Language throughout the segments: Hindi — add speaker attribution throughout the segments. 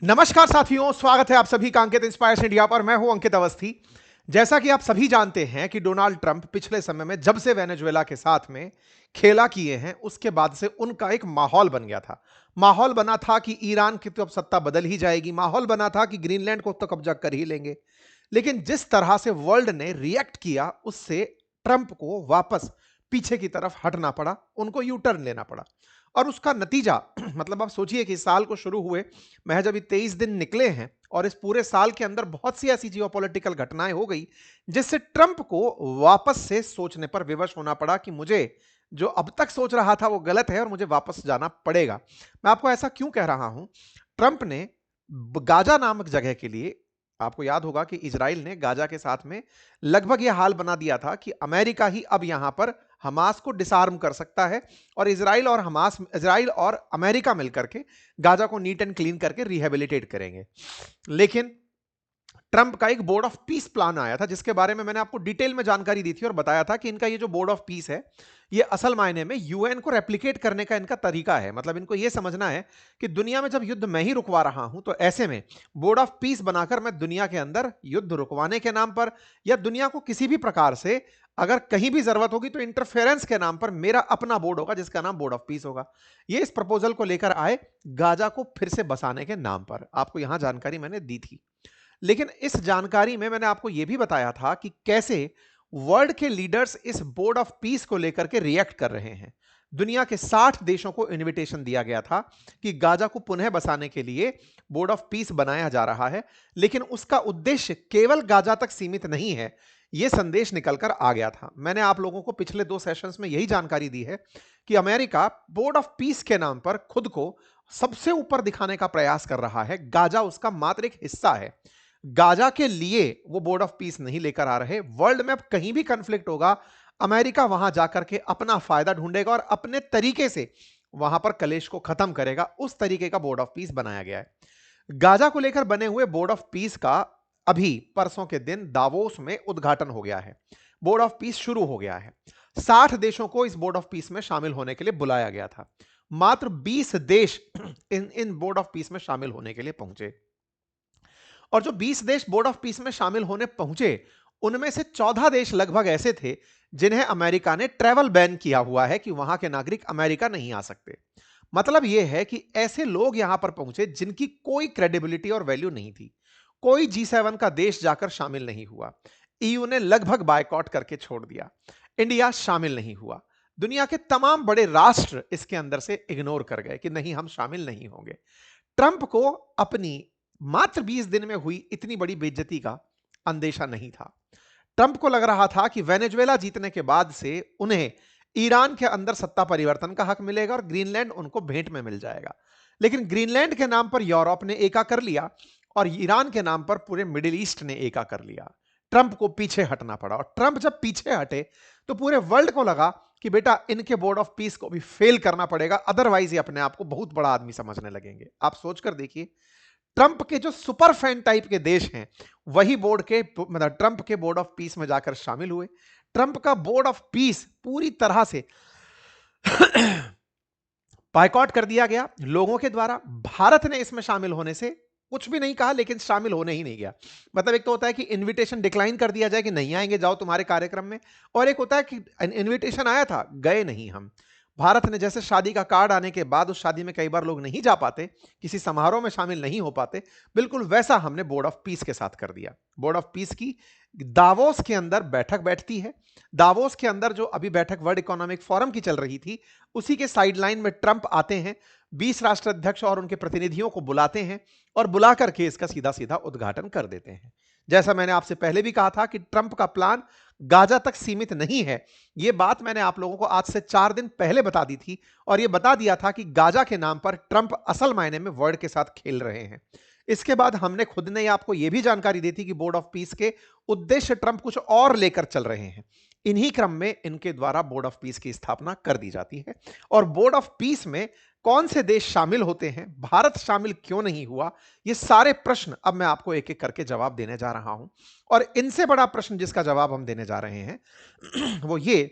Speaker 1: नमस्कार साथियों, स्वागत है आप सभी का अंकित इंस्पायर्स इंडिया पर। मैं हूं अंकित अवस्थी। जैसा कि आप सभी जानते हैं कि डोनाल्ड ट्रंप पिछले समय में जब से वेनेजुएला के साथ में खेला किए हैं, उसके बाद से उनका एक माहौल बन गया था। माहौल बना था कि ईरान की तो अब सत्ता बदल ही जाएगी, माहौल बना था कि ग्रीनलैंड को तो कब्जा कर ही लेंगे। लेकिन जिस तरह से वर्ल्ड ने रिएक्ट किया, उससे ट्रंप को वापस पीछे की तरफ हटना पड़ा, उनको यू टर्न लेना पड़ा। और उसका नतीजा मतलब आप सोचिए कि साल को शुरू हुए महज अभी 23 दिन निकले हैं और इस पूरे साल के अंदर बहुत सी ऐसी जियोपॉलिटिकल घटनाएं हो गई जिससे ट्रंप को वापस से सोचने पर विवश होना पड़ा कि मुझे जो अब तक सोच रहा था वो गलत है और मुझे वापस जाना पड़ेगा। मैं आपको ऐसा क्यों कह रहा हूं? ट्रंप ने गाजा नामक जगह के लिए, आपको याद होगा कि इजराइल ने गाजा के साथ में लगभग यह हाल बना दिया था कि अमेरिका ही अब यहां पर हमास को डिसआर्म कर सकता है और इजराइल और अमेरिका मिलकर के गाजा को नीट एंड क्लीन करके रिहेबिलिटेट करेंगे। लेकिन ट्रंप का एक बोर्ड ऑफ पीस प्लान आया था जिसके बारे में मैंने आपको डिटेल में जानकारी दी थी और बताया था कि इनका ये जो बोर्ड ऑफ पीस है, ये असल मायने में यूएन को रेप्लिकेट करने का इनका तरीका है। मतलब इनको ये समझना है कि दुनिया में जब युद्ध मैं ही रुकवा रहा हूं, तो ऐसे में बोर्ड ऑफ पीस बनाकर मैं दुनिया के अंदर युद्ध रुकवाने के नाम पर या दुनिया को किसी भी प्रकार से अगर कहीं भी जरूरत होगी तो इंटरफेरेंस के नाम पर मेरा अपना बोर्ड होगा जिसका नाम बोर्ड ऑफ पीस होगा। ये इस प्रपोजल को लेकर आए गाजा को फिर से बसाने के नाम पर। आपको यहां जानकारी मैंने दी थी। लेकिन इस जानकारी में मैंने आपको यह भी बताया था कि कैसे वर्ल्ड के लीडर्स इस बोर्ड ऑफ पीस को लेकर के रिएक्ट कर रहे हैं। दुनिया के 60 देशों को इनविटेशन दिया गया था कि गाजा को पुनः बसाने के लिए बोर्ड ऑफ पीस बनाया जा रहा है, लेकिन उसका उद्देश्य केवल गाजा तक सीमित नहीं है। यह संदेश निकलकर आ गया था। मैंने आप लोगों को पिछले 2 सेशंस में यही जानकारी दी है कि अमेरिका बोर्ड ऑफ पीस के नाम पर खुद को सबसे ऊपर दिखाने का प्रयास कर रहा है। गाजा उसका मात्र एक हिस्सा है। गाजा के लिए वो बोर्ड ऑफ पीस नहीं लेकर आ रहे। वर्ल्ड में अब कहीं भी कंफ्लिक्ट होगा, अमेरिका वहां जाकर के अपना फायदा ढूंढेगा और अपने तरीके से वहां पर कलेश को खत्म करेगा। उस तरीके का बोर्ड ऑफ पीस बनाया गया है। गाजा को लेकर बने हुए बोर्ड ऑफ पीस का अभी परसों के दिन दावोस में उद्घाटन हो गया है। बोर्ड ऑफ पीस शुरू हो गया है। 60 देशों को इस बोर्ड ऑफ पीस में शामिल होने के लिए बुलाया गया था। मात्र 20 देश इन बोर्ड ऑफ पीस में शामिल होने के लिए पहुंचे और जो 20 देश बोर्ड ऑफ पीस में शामिल होने पहुंचे, उनमें से 14 देश लगभग ऐसे थे जिन्हें अमेरिका ने ट्रैवल बैन किया हुआ है कि वहां के नागरिक अमेरिका नहीं आ सकते। मतलब यह है कि ऐसे लोग यहां पर पहुंचे जिनकी कोई क्रेडिबिलिटी और वैल्यू नहीं थी। कोई G7 का देश जाकर शामिल नहीं हुआ। ईयू ने लगभग बायकॉट करके छोड़ दिया। इंडिया शामिल नहीं हुआ। दुनिया के तमाम बड़े राष्ट्र इसके अंदर से इग्नोर कर गए कि नहीं, हम शामिल नहीं होंगे। ट्रंप को अपनी मात्र 20 दिन में हुई इतनी बड़ी बेइज्जती का अंदेशा नहीं था। ट्रंप को लग रहा था कि वेनेजुएला जीतने के बाद से उन्हें ईरान के अंदर सत्ता परिवर्तन का हक मिलेगा और ग्रीनलैंड उनको भेंट में मिल जाएगा। लेकिन ग्रीनलैंड के नाम पर यूरोप ने एका कर लिया और ईरान के नाम पर पूरे मिडिल ईस्ट ने एका कर लिया। ट्रंप को पीछे हटना पड़ा और ट्रंप जब पीछे हटे तो पूरे वर्ल्ड को लगा कि बेटा इनके बोर्ड ऑफ पीस को भी फेल करना पड़ेगा, अदरवाइज ये अपने आप को बहुत बड़ा आदमी समझने लगेंगे। आप सोचकर देखिए, ट्रंप के जो सुपर फैन टाइप के देश हैं वही ट्रंप के बोर्ड ऑफ पीस में जाकर शामिल हुए। ट्रंप का बोर्ड ऑफ पीस पूरी तरह से बायकॉट कर दिया गया लोगों के द्वारा। भारत ने इसमें शामिल होने से कुछ भी नहीं कहा, लेकिन शामिल होने ही नहीं गया। मतलब एक तो होता है कि इनविटेशन डिक्लाइन कर दिया जाए कि नहीं आएंगे, जाओ तुम्हारे कार्यक्रम में, और एक होता है कि इनविटेशन आया था, गए नहीं हम। भारत ने जैसे शादी का कार्ड आने के बाद उस शादी में कई बार लोग नहीं जा पाते, किसी समारोह में शामिल नहीं हो पाते, बिल्कुल वैसा हमने बोर्ड ऑफ पीस के साथ कर दिया। बोर्ड ऑफ पीस की दावोस के अंदर बैठक बैठती है। दावोस के अंदर जो अभी बैठक वर्ल्ड इकोनॉमिक फोरम की चल रही थी, उसी के साइडलाइन में ट्रंप आते हैं, 20 राष्ट्राध्यक्ष और उनके प्रतिनिधियों को बुलाते हैं और बुला करके इसका सीधा सीधा उद्घाटन कर देते हैं। जैसा मैंने आपसे पहले भी कहा था कि ट्रंप का प्लान गाजा तक सीमित नहीं है। यह बात मैंने आप लोगों को आज से 4 दिन पहले बता दी थी और यह बता दिया था कि गाजा के नाम पर ट्रंप असल मायने में वर्ल्ड के साथ खेल रहे हैं। इसके बाद हमने खुद ने आपको यह भी जानकारी दी थी कि बोर्ड ऑफ पीस के उद्देश्य ट्रंप कुछ और लेकर चल रहे हैं। इन्हीं क्रम में इनके द्वारा बोर्ड ऑफ पीस की स्थापना कर दी जाती है। और बोर्ड ऑफ पीस में कौन से देश शामिल होते हैं, भारत शामिल क्यों नहीं हुआ, ये सारे प्रश्न अब मैं आपको एक एक करके जवाब देने जा रहा हूं। और इनसे बड़ा प्रश्न जिसका जवाब हम देने जा रहे हैं वो ये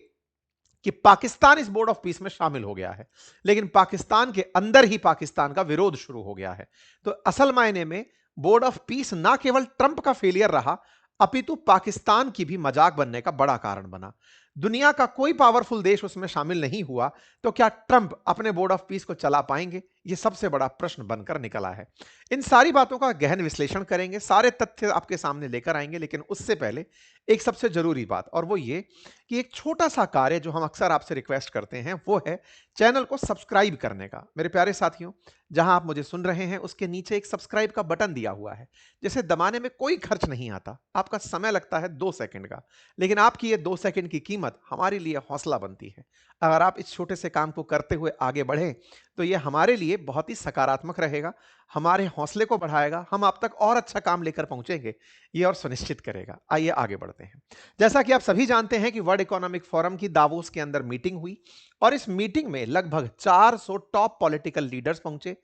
Speaker 1: कि पाकिस्तान इस बोर्ड ऑफ पीस में शामिल हो गया है, लेकिन पाकिस्तान के अंदर ही पाकिस्तान का विरोध शुरू हो गया है। तो असल मायने में बोर्ड ऑफ पीस ना केवल ट्रंप का फेलियर रहा, अपितु पाकिस्तान की भी मजाक बनने का बड़ा कारण बना। दुनिया का कोई पावरफुल देश उसमें शामिल नहीं हुआ, तो क्या ट्रंप अपने बोर्ड ऑफ पीस को चला पाएंगे? यह सबसे बड़ा प्रश्न बनकर निकला है। इन सारी बातों का गहन विश्लेषण करेंगे, सारे तथ्य आपके सामने लेकर आएंगे, लेकिन उससे पहले एक सबसे जरूरी बात, और वो ये कि एक छोटा सा कार्य जो हम अक्सर आपसे रिक्वेस्ट करते हैं, वो है चैनल को सब्सक्राइब करने का। मेरे प्यारे साथियों, जहां आप मुझे सुन रहे हैं उसके नीचे एक सब्सक्राइब का बटन दिया हुआ है, जिसे दबाने में कोई खर्च नहीं आता, आपका समय लगता है 2 सेकंड का, लेकिन आपकी ये 2 सेकंड की कीमत हमारे लिए हौसला बनती है। अगर आप इस छोटे से काम को करते हुए आगे बढ़ें, तो ये हमारे लिए बहुत ही सकारात्मक रहेगा, हमारे हौसले को बढ़ाएगा, हम आप तक और अच्छा काम लेकर पहुंचेंगे, ये और सुनिश्चित करेगा। आइए आगे बढ़ते हैं। जैसा कि आप सभी जानते हैं कि वर्ल्ड इकोनॉमिक फोरम की दावोस के अंदर मीटिंग हुई, और इस मीटिंग में लगभग 400 टॉप पॉलिटिकल लीडर्स पहुंचे,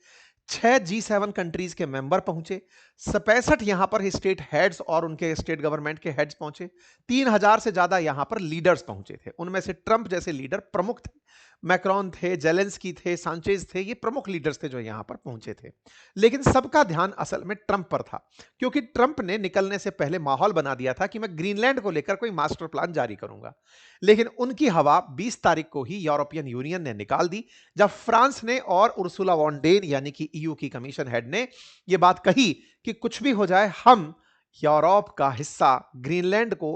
Speaker 1: 6 G7 कंट्रीज के मेंबर पहुंचे, 65 यहां पर स्टेट हेड्स और उनके स्टेट गवर्नमेंट के हेड्स पहुंचे, 3000 से ज्यादा यहां पर लीडर्स पहुंचे थे। उनमें से ट्रंप जैसे लीडर प्रमुख थे, मैक्रोन थे, जेलेंस्की थे, सांचेज थे, ये प्रमुख लीडर्स थे जो यहां पर पहुंचे थे। लेकिन सबका ध्यान असल में ट्रंप पर था, क्योंकि ट्रंप ने निकलने से पहले माहौल बना दिया था कि मैं ग्रीनलैंड को लेकर कोई मास्टर प्लान जारी करूंगा। लेकिन उनकी हवा 20 तारीख को ही यूरोपियन यूनियन ने निकाल दी, जब फ्रांस ने और उर्सुला वॉन डेन यानी कि ईयू की कमीशन हेड ने यह बात कही कि कुछ भी हो जाए, हम यूरोप का हिस्सा ग्रीनलैंड को,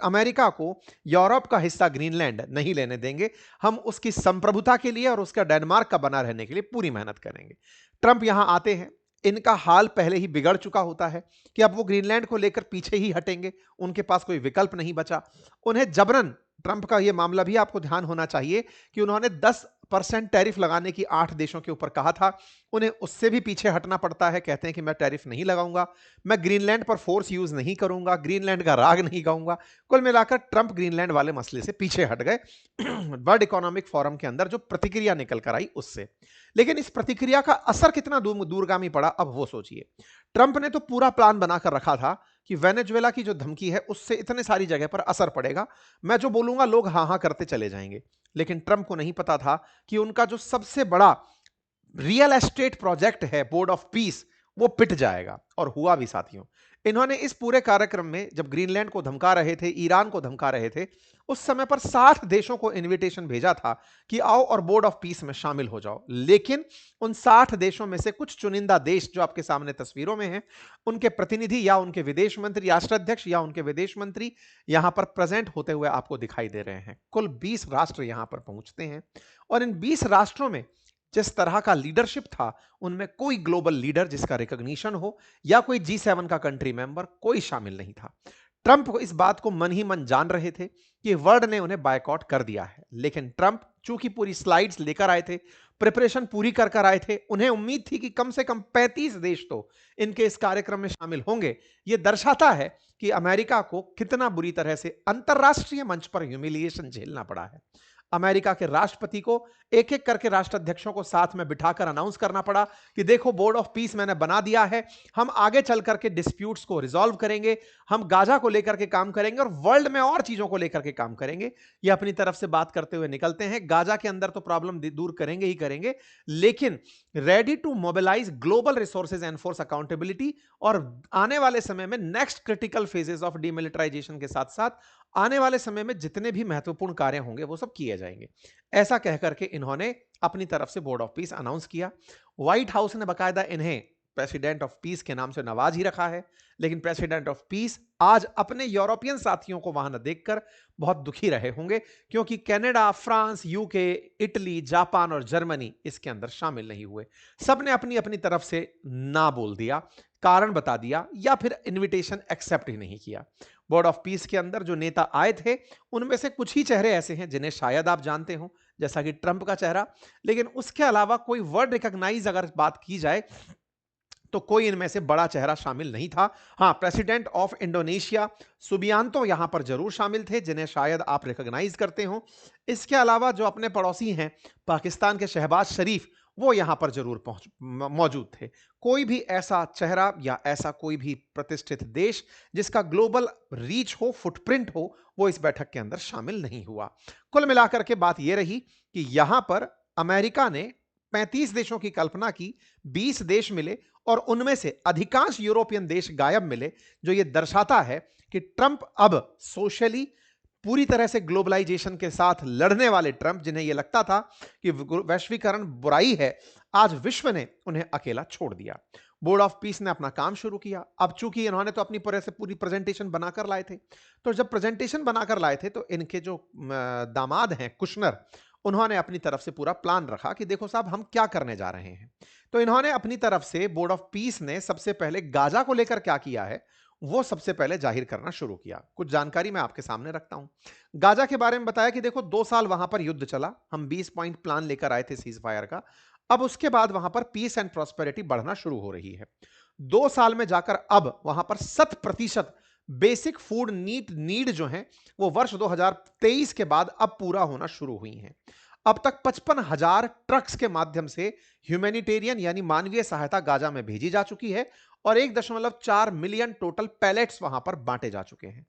Speaker 1: अमेरिका को यूरोप का हिस्सा ग्रीनलैंड नहीं लेने देंगे, हम उसकी संप्रभुता के लिए और उसका डेनमार्क का बना रहने के लिए पूरी मेहनत करेंगे। ट्रंप यहां आते हैं, इनका हाल पहले ही बिगड़ चुका होता है कि अब वो ग्रीनलैंड को लेकर पीछे ही हटेंगे, उनके पास कोई विकल्प नहीं बचा। उन्हें जबरन, ट्रंप का यह मामला भी आपको ध्यान होना चाहिए कि उन्होंने 10% टैरिफ लगाने की 8 देशों के ऊपर कहा था, उन्हें उससे भी पीछे हटना पड़ता है। कहते हैं कि मैं टैरिफ नहीं लगाऊंगा, मैं ग्रीनलैंड पर फोर्स यूज नहीं करूंगा, ग्रीनलैंड का राग नहीं गाऊंगा। कुल मिलाकर ट्रंप ग्रीनलैंड वाले मसले से पीछे हट गए वर्ल्ड इकोनॉमिक फोरम के अंदर जो प्रतिक्रिया निकल कर आई उससे। लेकिन इस प्रतिक्रिया का असर कितना दूरगामी पड़ा, अब वो सोचिए। ट्रंप ने तो पूरा प्लान बनाकर रखा था कि वेनेजुएला की जो धमकी है उससे इतने सारी जगह पर असर पड़ेगा, मैं जो बोलूंगा लोग हां हां करते चले जाएंगे। लेकिन ट्रंप को नहीं पता था कि उनका जो सबसे बड़ा रियल एस्टेट प्रोजेक्ट है बोर्ड ऑफ पीस, वो पिट जाएगा। और हुआ भी साथियों। इन्होंने इस पूरे कार्यक्रम में जब ग्रीनलैंड को धमका रहे थे, ईरान को धमका रहे थे, उस समय पर 60 देशों को इनविटेशन भेजा था कि आओ और बोर्ड ऑफ पीस में शामिल हो जाओ। लेकिन उन 60 देशों में से कुछ चुनिंदा देश जो आपके सामने तस्वीरों में हैं, उनके प्रतिनिधि या उनके विदेश मंत्री, राष्ट्राध्यक्ष या उनके विदेश मंत्री यहां पर प्रेजेंट होते हुए आपको दिखाई दे रहे हैं। कुल 20 राष्ट्र यहां पर पहुंचते हैं, और इन 20 राष्ट्रों में जिस तरह का लीडरशिप था, उनमें कोई ग्लोबल लीडर जिसका रिकॉग्निशन हो या कोई G7 का कंट्री मेंबर, कोई शामिल नहीं था। ट्रंप को इस बात को मन ही मन जान रहे थे कि वर्ल्ड ने उन्हें बायकॉट कर दिया है, लेकिन ट्रंप चूंकि पूरी स्लाइड्स लेकर आए थे, प्रिपरेशन पूरी कर कर आए थे, उन्हें उम्मीद थी कि कम से कम 35 देश तो इनके इस कार्यक्रम में शामिल होंगे। यह दर्शाता है कि अमेरिका को कितना बुरी तरह से अंतरराष्ट्रीय मंच पर ह्यूमिलिएशन झेलना पड़ा है। अमेरिका के राष्ट्रपति को एक एक करके राष्ट्राध्यक्षों को साथ में बिठाकर अनाउंस करना पड़ा कि देखो बोर्ड ऑफ पीस मैंने बना दिया है, हम आगे चल करके डिस्प्यूट्स को रिजॉल्व करेंगे, हम गाजा को लेकर के काम करेंगे और वर्ल्ड में और चीजों को लेकर के काम करेंगे। ये अपनी तरफ से बात करते हुए निकलते हैं। गाजा के अंदर तो प्रॉब्लम दूर करेंगे ही करेंगे, लेकिन ready to mobilise global resources and force accountability, और आने वाले समय में next critical phases of demilitarisation के साथ साथ आने वाले समय में जितने भी महत्वपूर्ण कार्य होंगे वो सब किए जाएंगे। ऐसा कहकर के इन्होंने अपनी तरफ से बोर्ड ऑफ पीस अनाउंस किया। व्हाइट हाउस ने बकायदा इन्हें प्रेसिडेंट ऑफ पीस के नाम से नवाज ही रखा है, लेकिन प्रेसिडेंट ऑफ पीस आज अपने यूरोपियन साथियों को वहां न देखकर बहुत दुखी रहे होंगे, क्योंकि Canada, France, UK, Italy, Japan और जर्मनी इसके अंदर शामिल नहीं हुए। सबने अपनी अपनी तरफ से ना बोल दिया, कारण बता दिया, या फिर इनविटेशन एक्सेप्ट ही नहीं किया। बोर्ड ऑफ पीस के अंदर जो नेता आए थे, उनमें से कुछ ही चेहरे ऐसे हैं जिन्हें शायद आप जानते हो, जैसा कि ट्रंप का चेहरा, लेकिन उसके अलावा कोई वर्ड रिकॉग्नाइज अगर बात की जाए तो कोई इनमें से बड़ा चेहरा शामिल नहीं था। हां, प्रेसिडेंट ऑफ इंडोनेशिया सुबियांतो यहां पर जरूर शामिल थे, जिन्हें शायद आप रिकॉग्नाइज करते हो। इसके अलावा जो अपने पड़ोसी हैं पाकिस्तान के शहबाज शरीफ, वो यहां पर जरूर मौजूद थे। कोई भी ऐसा चेहरा या ऐसा कोई भी प्रतिष्ठित देश जिसका ग्लोबल रीच हो, फुटप्रिंट हो, वो इस बैठक के अंदर शामिल नहीं हुआ। कुल मिलाकर के बात यह रही कि यहां पर अमेरिका ने 35 देशों की कल्पना की, 20 देश मिले और उनमें से अधिकांश यूरोपियन देश गायब मिले, जो यह दर्शाता है कि ट्रंप अब सोशली पूरी तरह से ग्लोबलाइजेशन के साथ लड़ने वाले ट्रंप, जिन्हें यह लगता था कि वैश्वीकरण बुराई है, आज विश्व ने उन्हें अकेला छोड़ दिया। बोर्ड ऑफ पीस ने अपना काम शुरू किया। अब चूंकि इन्होंने तो अपनी पूरे से पूरी प्रेजेंटेशन बनाकर लाए थे, तो जब प्रेजेंटेशन बनाकर लाए थे तो इनके जो दामाद हैं कुशनर, उन्होंने अपनी तरफ से पूरा प्लान रखा कि देखो साहब हम क्या करने जा रहे हैं। तो इन्होंने अपनी तरफ से, बोर्ड ऑफ पीस ने सबसे पहले गाजा को लेकर क्या किया है वो सबसे पहले जाहिर करना शुरू किया। कुछ जानकारी मैं आपके सामने रखता हूं। गाजा के बारे में बताया कि देखो 2 साल वहां पर युद्ध चला, हम 20 पॉइंट प्लान लेकर आए थे सीज फायर का। अब उसके बाद वहां पर पीस एंड प्रॉस्पेरिटी बढ़ना शुरू हो रही है। 2 साल में जाकर अब वहां पर 100% बेसिक फूड नीड जो है वो वर्ष 2023 के बाद अब पूरा होना शुरू हुई है। अब तक 55,000 ट्रक्स के माध्यम से ह्यूमैनिटेरियन यानी मानवीय सहायता गाजा में भेजी जा चुकी है और 1.4 मिलियन टोटल पैलेट्स वहां पर बांटे जा चुके हैं।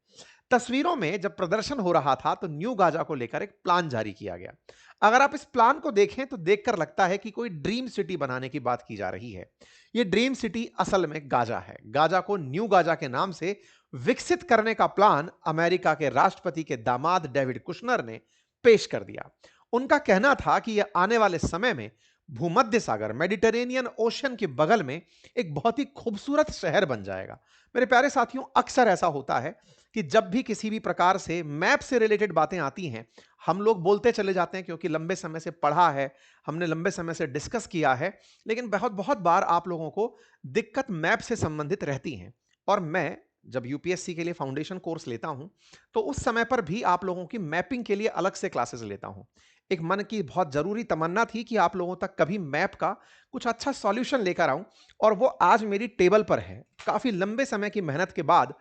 Speaker 1: तस्वीरों में जब प्रदर्शन हो रहा था तो न्यू गाजा को लेकर एक प्लान जारी किया गया। अगर आप इस प्लान को देखें तो देखकर लगता है कि कोई ड्रीम सिटी बनाने की बात की जा रही है। यह ड्रीम सिटी असल में गाजा है। गाजा को न्यू गाजा के नाम से विकसित करने का प्लान अमेरिका के राष्ट्रपति के दामाद डेविड कुशनर ने पेश कर दिया। उनका कहना था कि यह आने वाले समय में भूमध्य सागर, मेडिटेरेनियन ओशन के बगल में एक बहुत ही खूबसूरत शहर बन जाएगा। मेरे प्यारे साथियों, अक्सर ऐसा होता है कि जब भी किसी भी प्रकार से मैप से रिलेटेड बातें आती हैं, हम लोग बोलते चले जाते हैं क्योंकि लंबे समय से पढ़ा है, हमने लंबे समय से डिस्कस किया है, लेकिन बहुत बहुत बार आप लोगों को दिक्कत मैप से संबंधित रहती हैं। और मैं जब यूपीएससी के लिए फाउंडेशन कोर्स लेता हूं तो उस समय पर भी आप लोगों की मैपिंग के लिए अलग से क्लासेस लेता हूं। एक मन की बहुत जरूरी तमन्ना थी कि आप लोगों तक कभी मैप का कुछ अच्छा सॉल्यूशन लेकर आऊं, और वो आज मेरी टेबल पर है। काफी लंबे समय की मेहनत के बाद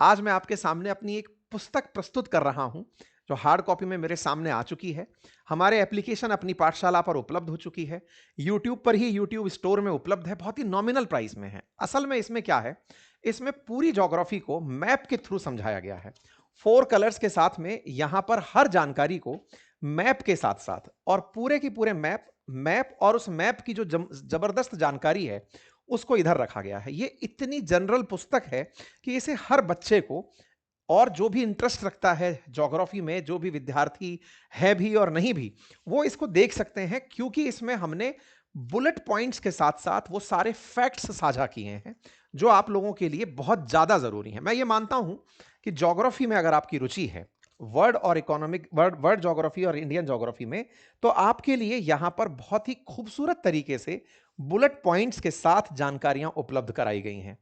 Speaker 1: आज मैं आपके सामने अपनी एक पुस्तक प्रस्तुत कर रहा हूं, जो हार्ड कॉपी में मेरे सामने आ चुकी है। हमारे एप्लीकेशन अपनी पाठशाला पर उपलब्ध हो चुकी है, यूट्यूब पर ही यूट्यूब स्टोर में उपलब्ध है, बहुत ही नॉमिनल प्राइस में है। असल में इसमें क्या है, इसमें पूरी ज्योग्राफी को मैप के थ्रू समझाया गया है। 4 कलर्स के साथ में यहां पर हर जानकारी को मैप के साथ साथ, और पूरे की पूरे मैप और उस मैप की जो जबरदस्त जानकारी है उसको इधर रखा गया है। ये इतनी जनरल पुस्तक है कि इसे हर बच्चे को, और जो भी इंटरेस्ट रखता है ज्योग्राफी में, जो भी विद्यार्थी है भी और नहीं भी, वो इसको देख सकते हैं, क्योंकि इसमें हमने बुलेट पॉइंट्स के साथ साथ वो सारे फैक्ट्स साझा किए हैं जो आप लोगों के लिए बहुत ज्यादा जरूरी है। मैं ये मानता हूं कि ज्योग्राफी में अगर आपकी रुचि है, वर्ड ज्योग्राफी और इंडियन ज्योग्राफी में, तो आपके लिए यहां पर बहुत ही खूबसूरत तरीके से बुलेट पॉइंट्स के साथ जानकारियां उपलब्ध कराई गई हैं।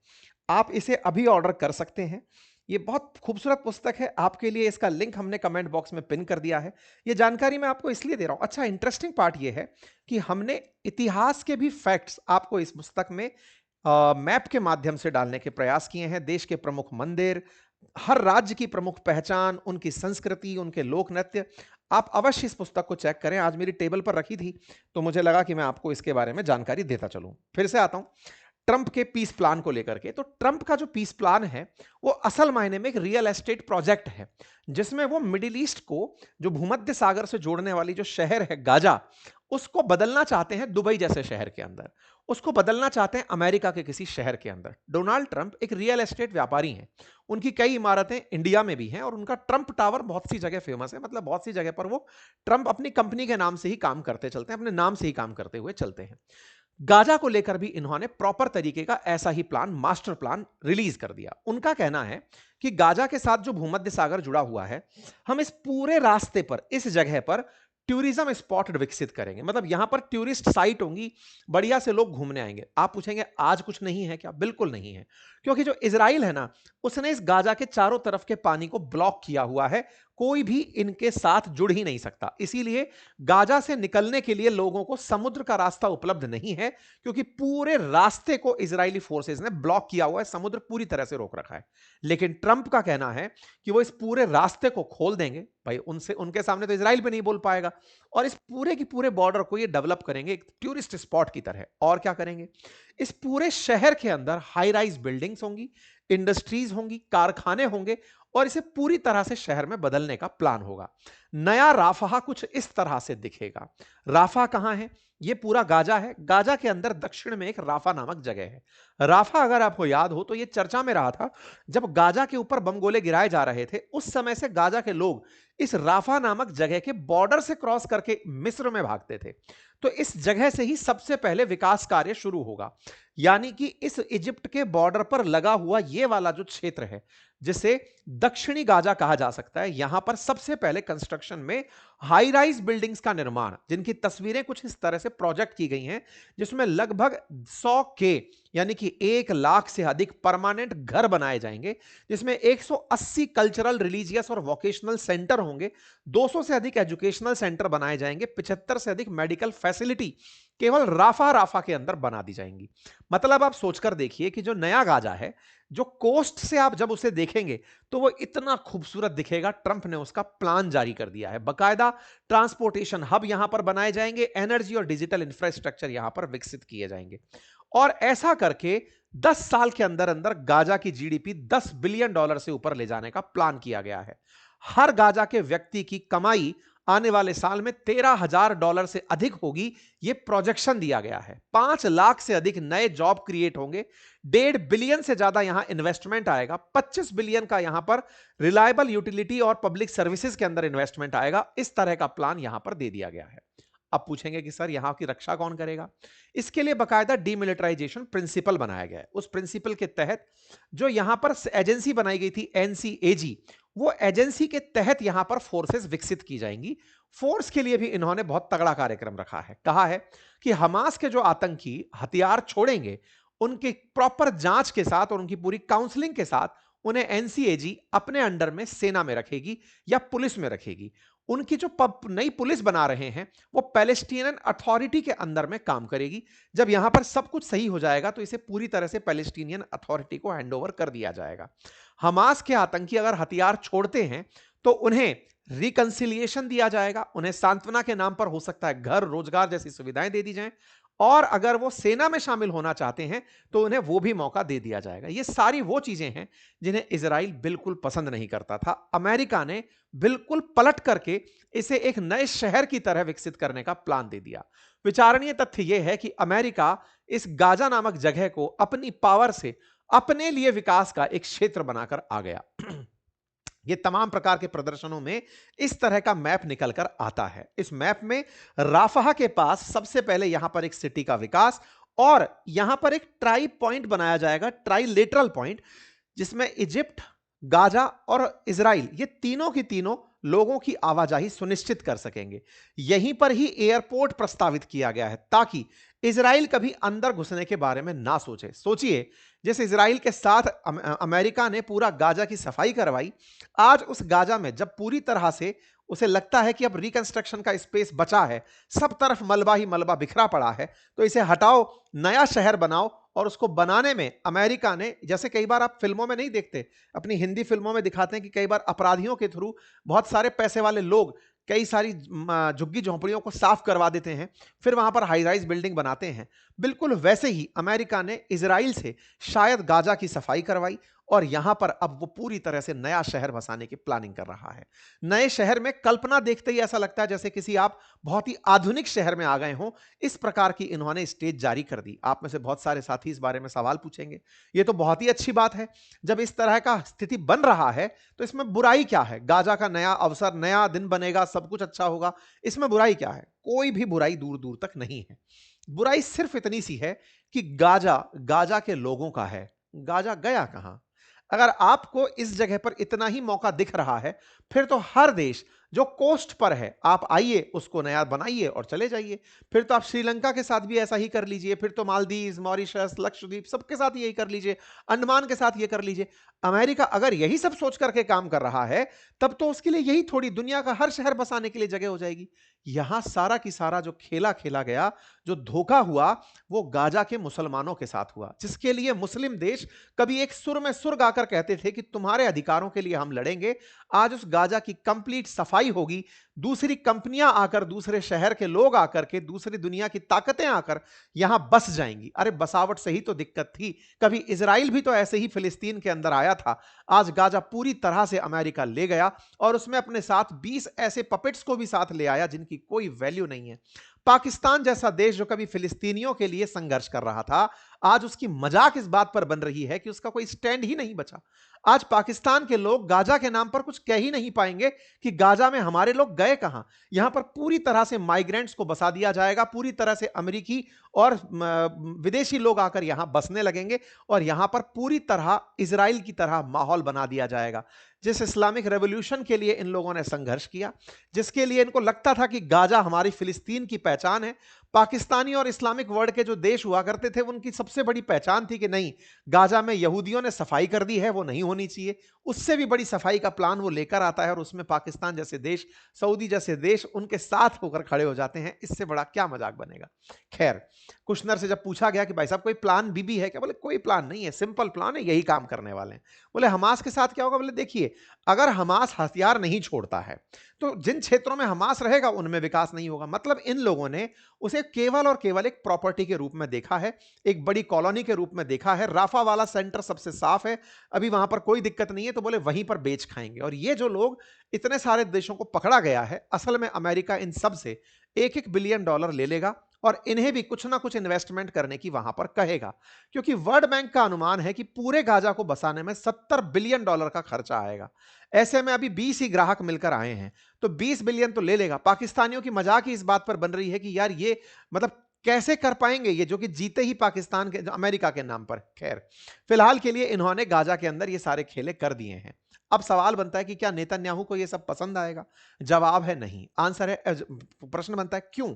Speaker 1: आप इसे अभी ऑर्डर कर सकते हैं। ये बहुत खूबसूरत पुस्तक है आपके लिए। इसका लिंक हमने कमेंट बॉक्स में पिन कर दिया है। ये जानकारी मैं आपको इसलिए दे रहा हूं। अच्छा, इंटरेस्टिंग पार्ट ये है कि हमने इतिहास के भी फैक्ट्स आपको इस पुस्तक में मैप के माध्यम से डालने के प्रयास किए हैं। देश के प्रमुख मंदिर, हर राज्य की प्रमुख पहचान, उनकी संस्कृति, उनके लोक नृत्य, आप अवश्य इस पुस्तक को चेक करें। आज मेरी टेबल पर रखी थी तो मुझे लगा कि मैं आपको इसके बारे में जानकारी देता चलूं। फिर से आता हूं ट्रंप के पीस प्लान को लेकर के। तो ट्रंप का जो पीस प्लान है वो असल मायने में एक रियल एस्टेट प्रोजेक्ट है, जिसमें वो मिडिल ईस्ट को, जो भूमध्य सागर से जोड़ने वाली जो शहर है गाजा, उसको बदलना चाहते हैं दुबई जैसे शहर के अंदर, उसको बदलना चाहते हैं अमेरिका के किसी शहर के अंदर। डोनाल्ड ट्रंप एक रियल एस्टेट व्यापारी हैं। उनकी कई इमारतें इंडिया में भी हैं और उनका ट्रंप टावर बहुत सी जगह फेमस है। मतलब बहुत सी जगह पर वो ट्रंप अपनी कंपनी के नाम से ही काम करते चलते हैं, अपने नाम से ही काम करते हुए चलते हैं। गाजा को लेकर भी इन्होंने प्रॉपर तरीके का ऐसा ही प्लान, मास्टर प्लान रिलीज कर दिया। उनका कहना है कि गाजा के साथ जो भूमध्य सागर जुड़ा हुआ है, हम इस पूरे रास्ते पर, इस जगह पर टूरिज्म स्पॉट विकसित करेंगे। मतलब यहां पर टूरिस्ट साइट होंगी, बढ़िया से लोग घूमने आएंगे। आप पूछेंगे आज कुछ नहीं है क्या? बिल्कुल नहीं है, क्योंकि जो इजराइल है ना, उसने इस गाजा के चारों तरफ के पानी को ब्लॉक किया हुआ है। कोई भी इनके साथ जुड़ ही नहीं सकता। इसीलिए गाजा से निकलने के लिए लोगों को समुद्र का रास्ता उपलब्ध नहीं है, क्योंकि पूरे रास्ते को इजरायली फोर्सेस ने ब्लॉक किया हुआ है, समुद्र पूरी तरह से रोक रखा है। लेकिन ट्रंप का कहना है कि वो इस पूरे रास्ते को खोल देंगे, भाई उनसे उनके सामने तो इजराइल पे नहीं बोल पाएगा। और इस पूरे की पूरे बॉर्डर को ये डेवलप करेंगे एक टूरिस्ट स्पॉट की तरह। और क्या करेंगे, इस पूरे शहर के अंदर हाई राइज बिल्डिंग्स होंगी, इंडस्ट्रीज होंगी, कारखाने होंगे, और इसे पूरी तरह से शहर में बदलने का प्लान होगा। नया राफा कुछ इस तरह से दिखेगा। राफा कहां है, ये पूरा गाजा है। गाजा के अंदर दक्षिण में एक राफा नामक जगह है। राफा अगर आपको याद हो तो ये चर्चा में रहा था जब गाजा के ऊपर बम गोले गिराए जा रहे थे। उस समय से गाजा के लोग इस राफा नामक जगह के बॉर्डर से क्रॉस करके मिस्र में भागते थे। तो इस जगह से ही सबसे पहले विकास कार्य शुरू होगा। यानी कि इस इजिप्ट के बॉर्डर पर लगा हुआ ये वाला जो क्षेत्र है, जिसे दक्षिणी गाजा कहा जा सकता है, यहां पर सबसे पहले कंस्ट्रक्शन में हाई राइज बिल्डिंग्स का निर्माण, जिनकी तस्वीरें कुछ इस तरह से प्रोजेक्ट की गई हैं, जिसमें लगभग 100 के यानी कि 1 लाख से अधिक परमानेंट घर बनाए जाएंगे, जिसमें 180 कल्चरल, रिलीजियस और वोकेशनल सेंटर होंगे, 200 से अधिक एजुकेशनल सेंटर बनाए जाएंगे, 75 से अधिक मेडिकल फैसिलिटी केवल राफा राफा के अंदर बना दी जाएंगी। मतलब आप सोचकर देखिए कि जो नया गाजा है, जो कोस्ट से आप जब उसे देखेंगे तो वो इतना खूबसूरत दिखेगा। ट्रंप ने उसका प्लान जारी कर दिया है। बकायदा ट्रांसपोर्टेशन हब यहां पर बनाए जाएंगे, एनर्जी और डिजिटल इंफ्रास्ट्रक्चर यहां पर विकसित किए जाएंगे। और ऐसा करके 10 साल के अंदर अंदर गाजा की जीडीपी $10 बिलियन से ऊपर ले जाने का प्लान किया गया है। हर गाजा के व्यक्ति की कमाई आने वाले साल में $13,000 से अधिक होगी, यह प्रोजेक्शन दिया गया है। 5 लाख से अधिक नए जॉब क्रिएट होंगे, 1.5 बिलियन से ज्यादा यहां इन्वेस्टमेंट आएगा, 25 बिलियन का यहां पर रिलायबल यूटिलिटी और पब्लिक सर्विसेज के अंदर इन्वेस्टमेंट आएगा। इस तरह का प्लान यहां पर दे दिया गया है। अब पूछेंगे कि सर यहां की रक्षा कौन करेगा? इसके लिए बकायदा डीमिलिटराइजेशन प्रिंसिपल बनाया गया है। उस प्रिंसिपल के तहत जो यहां पर एजेंसी बनाई गई थी एनसीएजी, वो एजेंसी के तहत यहां पर फोर्सेस विकसित की जाएंगी। फोर्स के लिए भी इन्होंने बहुत तगड़ा कार्यक्रम रखा है। कहा है कि हमास के जो आतंकी हथियार छोड़ेंगे, उनके प्रॉपर जांच के साथ और उनकी पूरी काउंसलिंग के साथ उन्हें एनसीएजी अपने अंडर में सेना में रखेगी या पुलिस में रखेगी। उनकी जो नई पुलिस बना रहे हैं वो पैलेस्टीनियन अथॉरिटी के अंदर में काम करेगी। जब यहां पर सब कुछ सही हो जाएगा तो इसे पूरी तरह से पैलेस्टीनियन अथॉरिटी को हैंडओवर कर दिया जाएगा। हमास के आतंकी अगर हथियार छोड़ते हैं तो उन्हें रिकंसिलिएशन दिया जाएगा, उन्हें सांत्वना के नाम पर हो सकता है घर, रोजगार जैसी सुविधाएं दे दी जाएं, और अगर वो सेना में शामिल होना चाहते हैं तो उन्हें वो भी मौका दे दिया जाएगा। ये सारी वो चीजें हैं जिन्हें इजराइल बिल्कुल पसंद नहीं करता था। अमेरिका ने बिल्कुल पलट करके इसे एक नए शहर की तरह विकसित करने का प्लान दे दिया। विचारणीय तथ्य यह है कि अमेरिका इस गाजा नामक जगह को अपनी पावर से अपने लिए विकास का एक क्षेत्र बनाकर आ गया। ये तमाम प्रकार के प्रदर्शनों में इस तरह का मैप निकलकर आता है। इस मैप में राफा के पास सबसे पहले यहां पर एक सिटी का विकास, और यहां पर एक ट्राई पॉइंट बनाया जाएगा, ट्राइलेटरल पॉइंट, जिसमें इजिप्ट, गाजा और इजराइल, ये तीनों की तीनों लोगों की आवाजाही सुनिश्चित कर सकेंगे। यहीं पर ही एयरपोर्ट प्रस्तावित किया गया है ताकि इजराइल कभी अंदर घुसने के बारे में ना सोचे। सोचिए, जिस इजराइल के साथ अमेरिका ने पूरा गाजा की सफाई करवाई, आज उस गाजा में जब पूरी तरह से उसे लगता है कि अब रिकंस्ट्रक्शन का स्पेस बचा है, सब तरफ मलबा ही मलबा बिखरा पड़ा है, तो इसे हटाओ, नया शहर बनाओ। और उसको बनाने में अमेरिका ने, जैसे कई बार आप फिल्मों में नहीं देखते, अपनी हिंदी फिल्मों में दिखाते हैं कि कई बार अपराधियों के थ्रू बहुत सारे पैसे वाले लोग कई सारी झुग्गी झोंपड़ियों को साफ करवा देते हैं, फिर वहां पर हाई राइज बिल्डिंग बनाते हैं। बिल्कुल वैसे ही अमेरिका ने इजराइल से शायद गाजा की सफाई करवाई, और यहां पर अब वो पूरी तरह से नया शहर बसाने की प्लानिंग कर रहा है। नए शहर में कल्पना देखते ही ऐसा लगता है जैसे किसी आप बहुत ही आधुनिक शहर में आ गए हों। इस प्रकार की इन्होंने स्टेज जारी कर दी। आप में से बहुत सारे साथी इस बारे में सवाल पूछेंगे। ये तो बहुत ही अच्छी बात है, जब इस तरह का स्थिति बन रहा है तो इसमें बुराई क्या है? गाजा का नया अवसर, नया दिन बनेगा, सब कुछ अच्छा होगा, इसमें बुराई क्या है? कोई भी बुराई दूर दूर तक नहीं है। बुराई सिर्फ इतनी सी है कि गाजा गाजा के लोगों का है। गाजा गया कहां? अगर आपको इस जगह पर इतना ही मौका दिख रहा है, फिर तो हर देश जो कोस्ट पर है, आप आइए, उसको नया बनाइए और चले जाइए। फिर तो आप श्रीलंका के साथ भी ऐसा ही कर लीजिए, फिर तो मालदीव, मॉरिशस, लक्षद्वीप, सबके साथ यही कर लीजिए, अंडमान के साथ ये कर लीजिए। अमेरिका अगर यही सब सोच करके काम कर रहा है, तब तो उसके लिए यही थोड़ी दुनिया का हर शहर बसाने के लिए जगह हो जाएगी। यहां सारा की सारा जो खेला खेला गया, जो धोखा हुआ, वो गाजा के मुसलमानों के साथ हुआ, जिसके लिए मुस्लिम देश कभी एक सुर में सुर गाकर कहते थे कि तुम्हारे अधिकारों के लिए हम लड़ेंगे। आज उस गाजा की कंप्लीट सफाई सफाई होगी, दूसरी कंपनियां आकर, दूसरे शहर के लोग आकर के, दूसरी दुनिया की ताकतें आकर यहां बस जाएंगी। अरे बसावट से ही तो दिक्कत थी। कभी इजराइल भी तो ऐसे ही फिलिस्तीन के अंदर आया था। आज गाजा पूरी तरह से अमेरिका ले गया और उसमें अपने साथ 20 ऐसे पपेट्स को भी साथ ले आया जिनकी कोई वैल्यू नहीं है। पाकिस्तान जैसा देश जो कभी फिलिस्तीनियों के लिए संघर्ष कर रहा था, आज उसकी मजाक इस बात पर बन रही है कि उसका कोई स्टैंड ही नहीं बचा। आज पाकिस्तान के लोग गाजा के नाम पर कुछ कह ही नहीं पाएंगे कि गाजा में हमारे लोग गए कहां। यहां पर पूरी तरह से माइग्रेंट्स को बसा दिया जाएगा, पूरी तरह से अमेरिकी और विदेशी लोग आकर यहां बसने लगेंगे और यहां पर पूरी तरह इजराइल की तरह माहौल बना दिया जाएगा। जिस इस्लामिक रेवोल्यूशन के लिए इन लोगों ने संघर्ष किया, जिसके लिए इनको लगता था कि गाजा हमारी फिलिस्तीन की पहचान है, पाकिस्तानी और इस्लामिक वर्ल्ड के जो देश हुआ करते थे उनकी सबसे बड़ी पहचान थी कि नहीं, गाजा में यहूदियों ने सफाई कर दी है, वो नहीं होनी चाहिए। उससे भी बड़ी सफाई का प्लान वो लेकर आता है और उसमें पाकिस्तान जैसे देश, सऊदी जैसे देश उनके साथ होकर खड़े हो जाते हैं। इससे बड़ा क्या मजाक बनेगा। खैर, कुशनर से जब पूछा गया कि भाई साहब कोई प्लान बी है क्या, बोले कोई प्लान नहीं है, सिंपल प्लान है, यही काम करने वाले हैं। बोले हमास के साथ क्या होगा, बोले देखिए, अगर हमास हथियार नहीं छोड़ता है तो जिन क्षेत्रों में हमास रहेगा उनमें विकास नहीं होगा। मतलब इन लोगों ने उसे केवल और केवल एक प्रॉपर्टी के रूप में देखा है, एक बड़ी कॉलोनी के रूप में देखा है। राफा वाला सेंटर सबसे साफ है, अभी वहां पर कोई दिक्कत नहीं है, तो बोले वहीं पर बेच खाएंगे। और ये जो लोग, इतने सारे देशों को पकड़ा गया है, असल में अमेरिका इन सब से $1-1 बिलियन ले लेगा और इन्हें भी कुछ ना कुछ इन्वेस्टमेंट करने की वहां पर कहेगा, क्योंकि वर्ल्ड बैंक का अनुमान है कि पूरे गाजा को बसाने में $70 बिलियन का खर्चा आएगा। ऐसे में अभी 20 ही ग्राहक मिलकर आए हैं, तो 20 बिलियन तो ले लेगा। पाकिस्तानियों की मजाक ही इस बात पर बन रही है कि यार ये मतलब कैसे कर पाएंगे ये, जो कि जीते ही पाकिस्तान के, अमेरिका के नाम पर। खैर, फिलहाल के लिए इन्होंने गाजा के अंदर ये सारे खेले कर दिए हैं। अब सवाल बनता है कि क्या नेतन्याहू को ये सब पसंद आएगा? जवाब है नहीं। आंसर है, प्रश्न बनता है क्यों?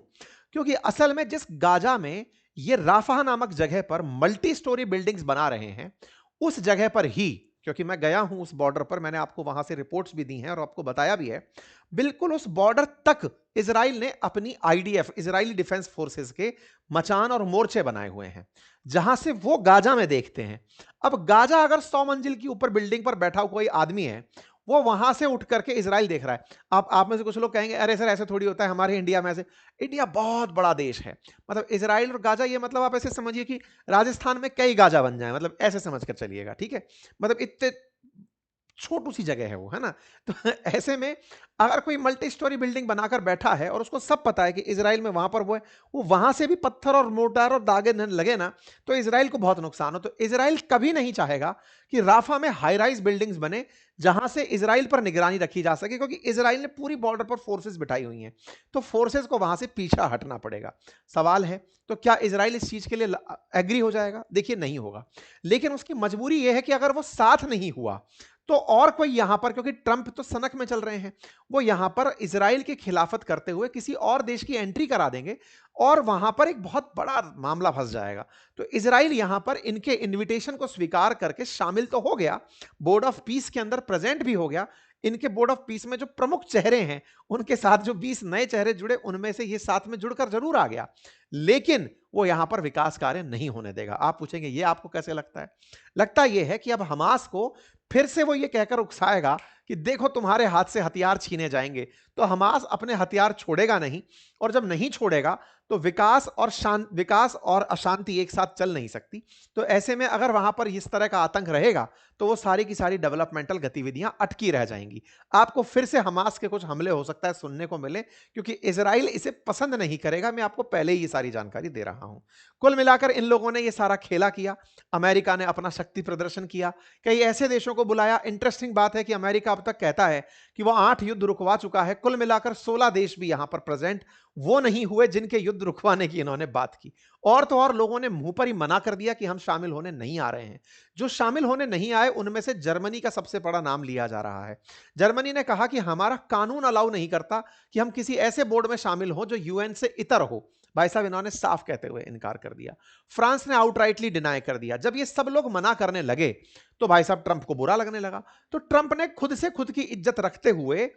Speaker 1: क्योंकि असल में जिस गाजा में ये राफा नामक जगह पर मल्टी स्टोरी बिल्डिंग्स बना रहे हैं, उस जगह पर ही, क्योंकि मैं गया हूं उस बॉर्डर पर, मैंने आपको वहां से रिपोर्ट्स भी दी हैं और आपको बताया भी है, बिल्कुल उस बॉर्डर तक इजराइल ने अपनी आईडीएफ, इजरायली डिफेंस फोर्सेस के मचान और मोर्चे बनाए हुए हैं, जहां से वो गाजा में देखते हैं। अब गाजा अगर 100 मंजिल की ऊपर बिल्डिंग पर बैठा हुआ कोई आदमी है, वो वहां से उठ करके इजराइल देख रहा है। आप में से कुछ लोग कहेंगे अरे सर ऐसे थोड़ी होता है, हमारे इंडिया में ऐसे। इंडिया बहुत बड़ा देश है, मतलब इजराइल और गाजा, ये मतलब आप ऐसे समझिए कि राजस्थान में कई गाजा बन जाए, मतलब ऐसे समझ कर चलिएगा, ठीक है। मतलब इतने छोटू सी जगह है वो, है ना। तो ऐसे में अगर कोई मल्टी स्टोरी बिल्डिंग बनाकर बैठा है और उसको सब पता है कि इजराइल में वहां पर वो है, वो वहां से भी पत्थर और मोर्टार और दागे लगे ना, तो इजराइल को बहुत नुकसान हो। तो इजराइल कभी नहीं चाहेगा कि राफा में हाई राइज बिल्डिंग्स बने जहां से इजराइल पर निगरानी रखी जा सके, क्योंकि इजराइल ने पूरी बॉर्डर पर फोर्सेस बिठाई हुई हैं, तो फोर्सेस को वहां से पीछा हटना पड़ेगा। सवाल है, तो क्या इजराइल इस चीज के लिए एग्री हो जाएगा? देखिए नहीं होगा, लेकिन उसकी मजबूरी यह है कि अगर वो साथ नहीं हुआ तो और कोई यहां पर, क्योंकि ट्रंप तो सनक में चल रहे हैं, वो यहां पर इजराइल की खिलाफत करते हुए किसी और देश की एंट्री करा देंगे और वहां पर एक बहुत बड़ा मामला फंस जाएगा। तो इजराइल यहां पर इनके इनविटेशन को स्वीकार करके शामिल तो हो गया, बोर्ड ऑफ पीस के अंदर प्रेजेंट भी हो गया। इनके बोर्ड ऑफ पीस में जो प्रमुख चेहरे हैं, उनके साथ जो 20 नए चेहरे जुड़े, उनमें से ये साथ में जुड़कर जरूर आ गया, लेकिन वो यहां पर विकास कार्य नहीं होने देगा। आप पूछेंगे ये आपको कैसे लगता है? लगता यह है कि अब हमास को फिर से वो ये कहकर उकसाएगा कि देखो तुम्हारे हाथ से हथियार छीने जाएंगे, तो हमास अपने हथियार छोड़ेगा नहीं, और जब नहीं छोड़ेगा तो विकास और अशांति एक साथ चल नहीं सकती। तो ऐसे में अगर वहां पर इस तरह का आतंक रहेगा तो वो सारी की सारी डेवलपमेंटल गतिविधियां अटकी रह जाएंगी। आपको फिर से हमास के कुछ हमले हो सकता है सुनने को मिले, क्योंकि इजराइल इसे पसंद नहीं करेगा। मैं आपको पहले ही ये सारी जानकारी दे रहा हूं। कुल मिलाकर इन लोगों ने ये सारा खेला किया, अमेरिका ने अपना शक्ति प्रदर्शन किया, कई ऐसे देशों को बुलाया। इंटरेस्टिंग बात है कि अमेरिका अब तक कहता है कि वो 8 युद्ध रुकवा चुका है, कुल मिलाकर 16 देश भी यहां पर प्रेजेंट वो नहीं हुए जिनके युद्ध रुकवाने की इन्होंने बात की। और तो और लोगों ने मुंह पर ही मना कर दिया कि हम शामिल होने नहीं आ रहे हैं। जो शामिल होने नहीं आए उनमें से जर्मनी का सबसे बड़ा नाम लिया जा रहा है। जर्मनी ने कहा कि हमारा कानून अलाउ नहीं करता कि हम किसी ऐसे बोर्ड में शामिल हो जो यूएन से इतर हो। भाई साहब, इन्होंने साफ कहते हुए इनकार कर दिया। फ्रांस ने आउटराइटली डिनाई कर दिया। जब ये सब लोग मना करने लगे तो भाई साहब ट्रंप को बुरा लगने लगा। तो ट्रंप ने खुद से खुद की इज्जत रखते हुए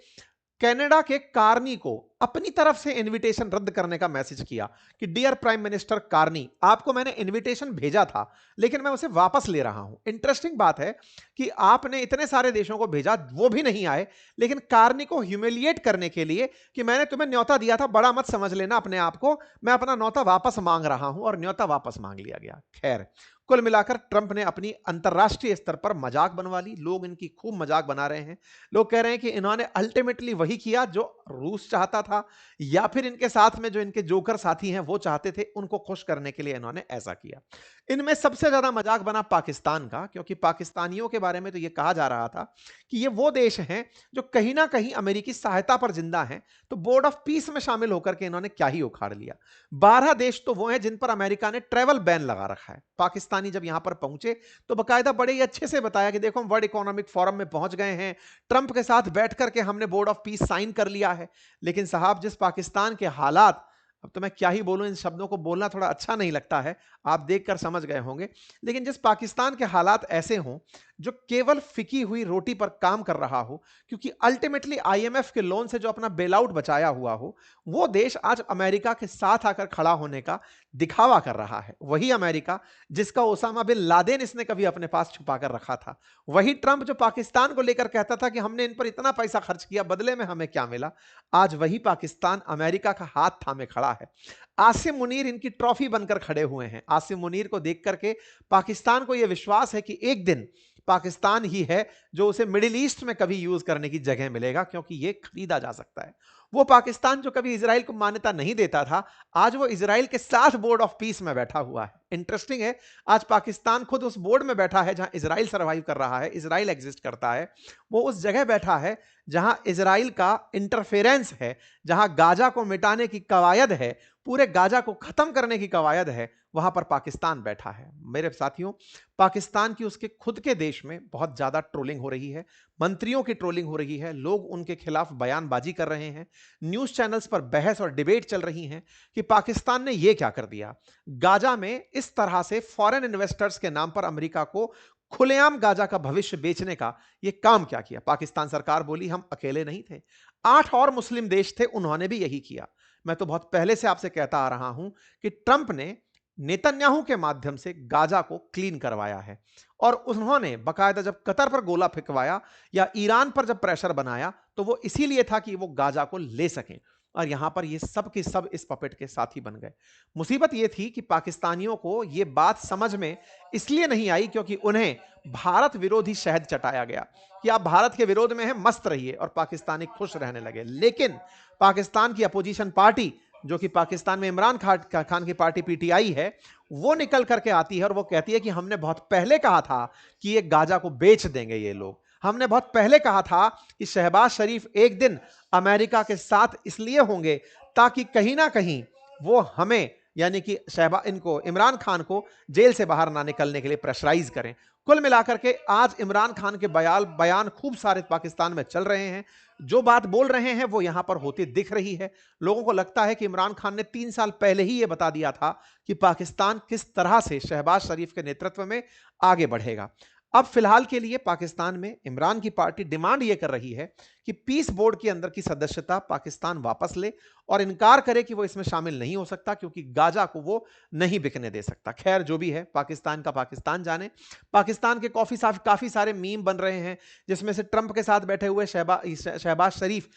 Speaker 1: कनाडा के कार्नी को अपनी तरफ से इनविटेशन रद्द करने का मैसेज किया कि डियर प्राइम मिनिस्टर कार्नी, आपको मैंने इनविटेशन भेजा था लेकिन मैं उसे वापस ले रहा हूं। इंटरेस्टिंग बात है कि आपने इतने सारे देशों को भेजा, वो भी नहीं आए, लेकिन कार्नी को ह्यूमिलिएट करने के लिए कि मैंने तुम्हें न्योता दिया था, बड़ा मत समझ लेना अपने आप को, मैं अपना न्योता वापस मांग रहा हूं, और न्योता वापस मांग लिया गया। खैर, कुल मिलाकर ट्रंप ने अपनी अंतरराष्ट्रीय स्तर पर मजाक बनवा ली। लोग इनकी खूब मजाक बना रहे हैं। लोग कह रहे हैं कि इन्होंने अल्टीमेटली वही किया जो रूस चाहता था, या फिर इनके साथ में जो इनके जोकर साथी हैं वो चाहते थे, उनको खुश करने के लिए इन्होंने ऐसा किया। इनमें सबसे ज्यादा मजाक बना पाकिस्तान का, क्योंकि पाकिस्तानियों के बारे में तो ये कहा जा रहा था कि ये वो देश हैं जो कहीं ना कहीं अमेरिकी सहायता पर जिंदा हैं, तो बोर्ड ऑफ पीस में शामिल होकर के इन्होंने क्या ही उखाड़ लिया। 12 देश तो वो हैं जिन पर अमेरिका ने ट्रेवल बैन लगा रखा है। पाकिस्तानी जब यहां पर पहुंचे तो बाकायदा बड़े ही अच्छे से बताया कि देखो हम वर्ल्ड इकोनॉमिक फोरम में पहुंच गए हैं, ट्रंप के साथ बैठ करके हमने बोर्ड ऑफ पीस साइन कर लिया है। लेकिन साहब, जिस पाकिस्तान के हालात, अब तो मैं क्या ही बोलूं, इन शब्दों को बोलना थोड़ा अच्छा नहीं लगता है, आप देखकर समझ गए होंगे, लेकिन जिस पाकिस्तान के हालात ऐसे हों, जो केवल फिकी हुई रोटी पर काम कर रहा हो, क्योंकि अल्टीमेटली आईएमएफ के लोन से जो अपना बेल आउट बचाया हुआ हो, वो देश आज अमेरिका के साथ आकर खड़ा होने का दिखावा कर रहा है। वही अमेरिका जिसका ओसामा बिन लादेन इसने कभी अपने पास छुपा कर रखा था। वही ट्रंप जो पाकिस्तान को लेकर कहता था कि हमने इन पर इतना पैसा खर्च किया, बदले में हमें क्या मिला। आज वही पाकिस्तान अमेरिका का हाथ थामे खड़ा है। आसिम मुनीर इनकी ट्रॉफी बनकर खड़े हुए हैं। आसिम मुनीर को देख करके पाकिस्तान को यह विश्वास है कि एक दिन पाकिस्तान ही है जो उसे मिडिल ईस्ट में कभी यूज करने की जगह मिलेगा, क्योंकि यह खरीदा जा सकता है। वो पाकिस्तान जो कभी इजराइल को मान्यता नहीं देता था, आज वो इजराइल के साथ बोर्ड ऑफ पीस में बैठा हुआ है। इंटरेस्टिंग है, आज पाकिस्तान खुद उस बोर्ड में बैठा है जहां इजराइल सर्वाइव कर रहा है, इजराइल एग्जिस्ट करता है। वो उस जगह बैठा है जहां इजराइल का इंटरफेरेंस है, जहां गाजा को मिटाने की कवायद है, पूरे गाजा को खत्म करने की कवायद है, वहां पर पाकिस्तान बैठा है। मेरे साथियों, पाकिस्तान की उसके खुद के देश में बहुत ज्यादा ट्रोलिंग हो रही है, मंत्रियों की ट्रोलिंग हो रही है, लोग उनके खिलाफ बयानबाजी कर रहे हैं, न्यूज चैनल्स पर बहस और डिबेट चल रही है कि पाकिस्तान ने यह क्या कर दिया। गाजा में इस तरह से फॉरेन इन्वेस्टर्स के नाम पर अमेरिका को खुलेआम गाजा का भविष्य बेचने का यह काम क्या किया। पाकिस्तान सरकार बोली हम अकेले नहीं थे, 8 और मुस्लिम देश थे, उन्होंने भी यही किया। मैं तो बहुत पहले से आपसे कहता आ रहा हूं कि ट्रंप ने नेतन्याहू के माध्यम से गाजा को क्लीन करवाया है, और उन्होंने बकायदा जब कतर पर गोला फेंकवाया या ईरान पर जब प्रेशर बनाया, तो वो इसीलिए था कि वो गाजा को ले सकें, और यहां पर ये सब के सब इस पपेट के साथी बन गए। मुसीबत ये थी कि पाकिस्तानियों को ये बात समझ में इसलिए नहीं आई क्योंकि उन्हें भारत विरोधी शहद चटाया गया कि आप भारत के विरोध में हैं, मस्त रहिए, और पाकिस्तानी खुश रहने लगे। लेकिन पाकिस्तान की अपोजिशन पार्टी, जो कि पाकिस्तान में इमरान खान की पार्टी पीटीआई है, वो निकल करके आती है और वो कहती है कि हमने बहुत पहले कहा था कि ये गाजा को बेच देंगे ये लोग, हमने बहुत पहले कहा था कि शहबाज शरीफ एक दिन अमेरिका के साथ इसलिए होंगे ताकि कहीं ना कहीं वो हमें, यानी कि शहबाज, इनको, इमरान खान को जेल से बाहर ना निकलने के लिए प्रेशराइज करें। कुल मिलाकर के आज इमरान खान के बयान खूब सारे पाकिस्तान में चल रहे हैं। जो बात बोल रहे हैं वो यहां पर होती दिख रही है। लोगों को लगता है कि इमरान खान ने 3 साल पहले ही यह बता दिया था कि पाकिस्तान किस तरह से शहबाज शरीफ के नेतृत्व में आगे बढ़ेगा। अब फिलहाल के लिए पाकिस्तान में इमरान की पार्टी डिमांड यह कर रही है कि पीस बोर्ड के अंदर की सदस्यता पाकिस्तान वापस ले और इनकार करे कि वो इसमें शामिल नहीं हो सकता, क्योंकि गाजा को वो नहीं बिकने दे सकता। खैर, जो भी है, पाकिस्तान का पाकिस्तान जाने। पाकिस्तान के काफी सारे मीम बन रहे हैं, जिसमें से ट्रंप के साथ बैठे हुए शहबाज शरीफ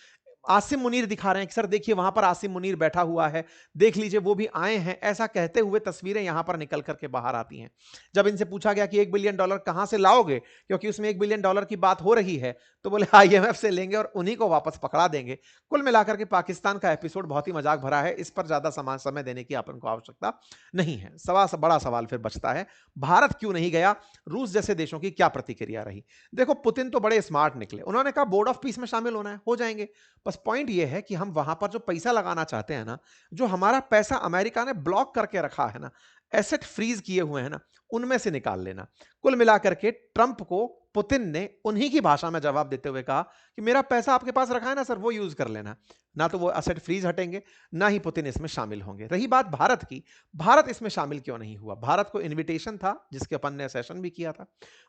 Speaker 1: आसिम मुनीर दिखा रहे हैं कि सर देखिए वहां पर आसिम मुनीर बैठा हुआ है, देख लीजिए वो भी आए हैं, ऐसा कहते हुए तस्वीरें यहां पर निकल करके बाहर आती हैं। जब इनसे पूछा गया कि $1 बिलियन कहां से लाओगे, क्योंकि उसमें $1 बिलियन की बात हो रही है, तो बोले आईएमएफ से लेंगे और उन्हीं को वापस पकड़ा देंगे। कुल मिलाकर के पाकिस्तान का एपिसोड बहुत ही मजाक भरा है, इस पर ज्यादा समय देने की अपन को आवश्यकता नहीं है। बड़ा सवाल फिर बचता है, भारत क्यों नहीं गया, रूस जैसे देशों की क्या प्रतिक्रिया रही। देखो, पुतिन तो बड़े स्मार्ट निकले, उन्होंने कहा बोर्ड ऑफ पीस में शामिल होना है, हो जाएंगे। बस पॉइंट ये है कि हम वहां पर जो पैसा लगाना चाहते हैं ना, जो हमारा पैसा अमेरिका ने ब्लॉक करके रखा है ना, एसेट फ्रीज किए हुए हैं ना, उनमें से निकाल लेना। कुल मिलाकर के ट्रंप को पुतिन ने उन्हीं की भाषा में जवाब देते हुए कहा कि मेरा पैसा आपके पास रखा है ना सर, वो यूज कर लेना। ना तो वो एसेट फ्रीज हटेंगे, ना ही पुतिन इसमें शामिल होंगे। रही बात भारत की, भारत इसमें शामिल क्यों नहीं हुआ? भारत को इनविटेशन था, जिसके अपन ने सेशन भी किया था।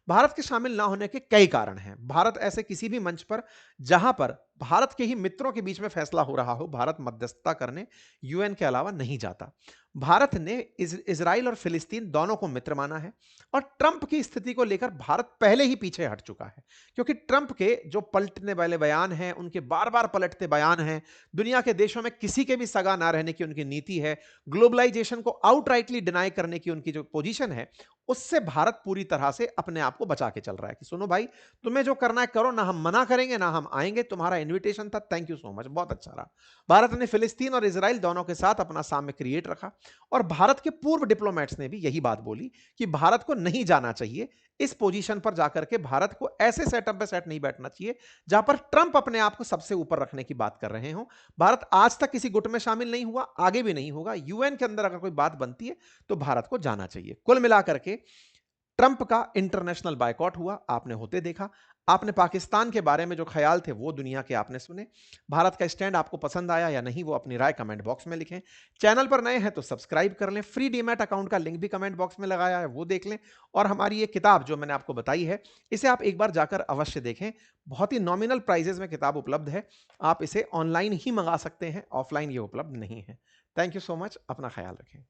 Speaker 1: भारत के शामिल ना होने के कई कारण हैं। भारत ऐसे किसी भी मंच पर जहां पर भारत के ही मित्रों के बीच में फैसला हो रहा हो, भारत मध्यस्थता करने यूएन के अलावा नहीं जाता। भारत ने इजराइल और फिलिस्तीन दोनों को मित्र माना है, और ट्रंप की स्थिति को लेकर भारत पहले ही पीछे हट चुका है। क्योंकि ट्रंप के जो पलटने वाले बयान हैं, उनके बार बार पलटते बयान हैं, दुनिया के देशों में किसी के भी सगा ना रहने की उनकी नीति है, ग्लोबलाइजेशन को आउटराइटली डिनाई करने की उनकी जो पोजीशन है, उससे भारत पूरी तरह से अपने आप को बचा के चल रहा है कि सुनो भाई, तुम्हें जो करना है करो, ना हम मना करेंगे ना हम आएंगे, तुम्हारा इन्विटेशन था, थैंक यू सो मच, बहुत अच्छा रहा। भारत ने फिलिस्तीन और इजराइल दोनों के साथ अपना साम्य क्रिएट रखा, और भारत के पूर्व डिप्लोमेट्स ने भी यही बात बोली कि भारत को नहीं जाना चाहिए। इस पोजीशन पर जाकर के भारत को ऐसे सेटअप पे सेट नहीं बैठना चाहिए जहां पर ट्रंप अपने आप को सबसे ऊपर रखने की बात कर रहे हो। भारत आज तक किसी गुट में शामिल नहीं हुआ, आगे भी नहीं होगा। यूएन के अंदर अगर कोई बात बनती है तो भारत को जाना चाहिए। कुल मिलाकर के ट्रंप का इंटरनेशनल बायकॉट हुआ, आपने होते देखा। आपने पाकिस्तान के बारे में जो ख्याल थे वो दुनिया के आपने सुने। भारत का स्टैंड आपको पसंद आया या नहीं, वो अपनी राय कमेंट बॉक्स में लिखें। चैनल पर नए हैं तो सब्सक्राइब कर लें। फ्री डीमैट अकाउंट का लिंक भी कमेंट बॉक्स में लगाया है, वो देख लें। और हमारी ये किताब जो मैंने आपको बताई है, इसे आप एक बार जाकर अवश्य देखें। बहुत ही नॉमिनल प्राइजेस में किताब उपलब्ध है। आप इसे ऑनलाइन ही मंगा सकते हैं, ऑफलाइन ये उपलब्ध नहीं है। थैंक यू सो मच, अपना ख्याल रखें।